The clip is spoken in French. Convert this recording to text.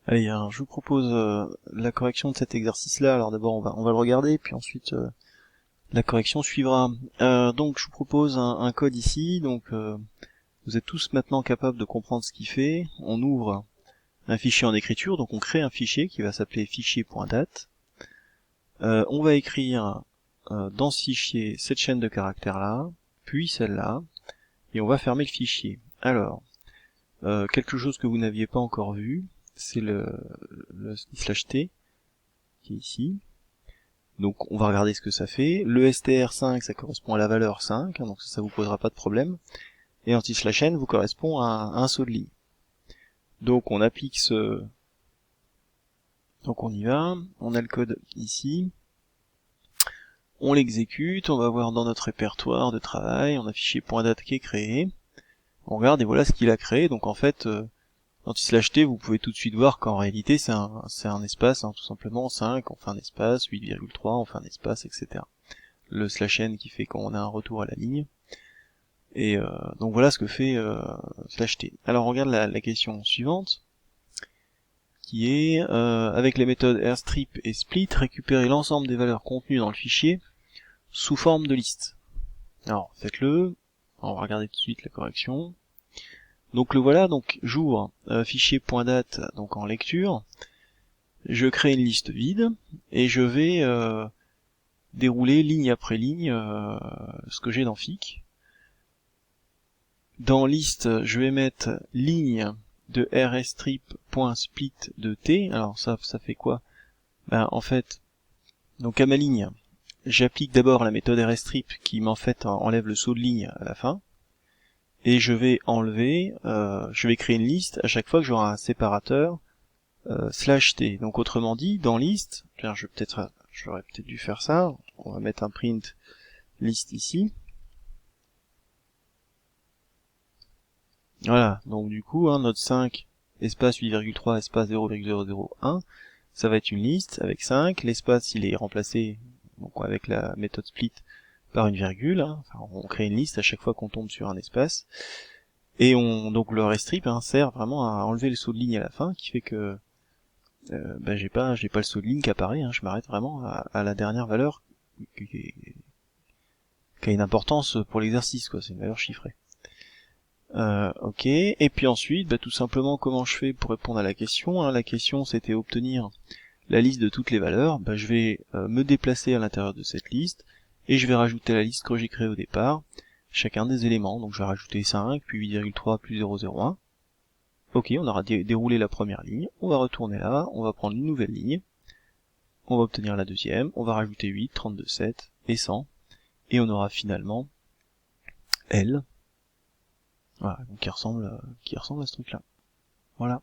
Allez, alors je vous propose la correction de cet exercice-là. Alors d'abord on va le regarder, puis ensuite la correction suivra. Donc je vous propose un code ici, donc vous êtes tous maintenant capables de comprendre ce qu'il fait. On ouvre un fichier en écriture, donc on crée un fichier qui va s'appeler fichier.date. On va écrire dans ce fichier cette chaîne de caractères-là, puis celle-là, et on va fermer le fichier. Alors, quelque chose que vous n'aviez pas encore vu, c'est le /t qui est ici. Donc on va regarder ce que ça fait. Le str5 ça correspond à la valeur 5, hein, donc ça vous posera pas de problème. Et anti/n vous correspond à un saut de ligne. Donc on applique ce... Donc on y va, on a le code ici. On l'exécute, on va voir dans notre répertoire de travail, on a fichier.date qui est créé. On regarde et voilà ce qu'il a créé. Donc en fait, anti/t, vous pouvez tout de suite voir qu'en réalité c'est un espace, hein, tout simplement 5, on fait un espace, 8,3, on fait un espace, etc. Le /n qui fait qu'on a un retour à la ligne. Et donc voilà ce que fait /t. Alors on regarde la question suivante, qui est avec les méthodes airstrip et split, récupérer l'ensemble des valeurs contenues dans le fichier sous forme de liste. Alors faites-le, on va regarder tout de suite la correction. Donc le voilà, donc j'ouvre fichier.date donc en lecture, je crée une liste vide et je vais dérouler ligne après ligne ce que j'ai dans fic. Dans liste, je vais mettre ligne de rstrip.split de t. Alors ça fait quoi? Ben en fait, donc à ma ligne, j'applique d'abord la méthode rstrip qui en fait enlève le saut de ligne à la fin. Et je vais enlever, je vais créer une liste à chaque fois que j'aurai un séparateur /t. Donc autrement dit, dans liste, j'aurais peut-être dû faire ça. On va mettre un print liste ici. Voilà, donc du coup, hein, notre 5, espace 8,3, espace 0,001, ça va être une liste avec 5, l'espace il est remplacé donc avec la méthode split par une virgule, hein. Enfin, on crée une liste à chaque fois qu'on tombe sur un espace, et donc le restrip hein, sert vraiment à enlever le saut de ligne à la fin, qui fait que j'ai pas le saut de ligne qui apparaît, hein, je m'arrête vraiment à la dernière valeur qui a une importance pour l'exercice, quoi, c'est une valeur chiffrée. Ok, et puis ensuite, tout simplement comment je fais pour répondre à la question, hein. La question c'était obtenir la liste de toutes les valeurs, je vais me déplacer à l'intérieur de cette liste, et je vais rajouter la liste que j'ai créée au départ, chacun des éléments, donc je vais rajouter 5, puis 8,3, plus 0,01. Ok, on aura déroulé la première ligne, on va retourner là, on va prendre une nouvelle ligne, on va obtenir la deuxième, on va rajouter 8, 32, 7 et 100, et on aura finalement L. Voilà, donc qui ressemble à ce truc-là. Voilà.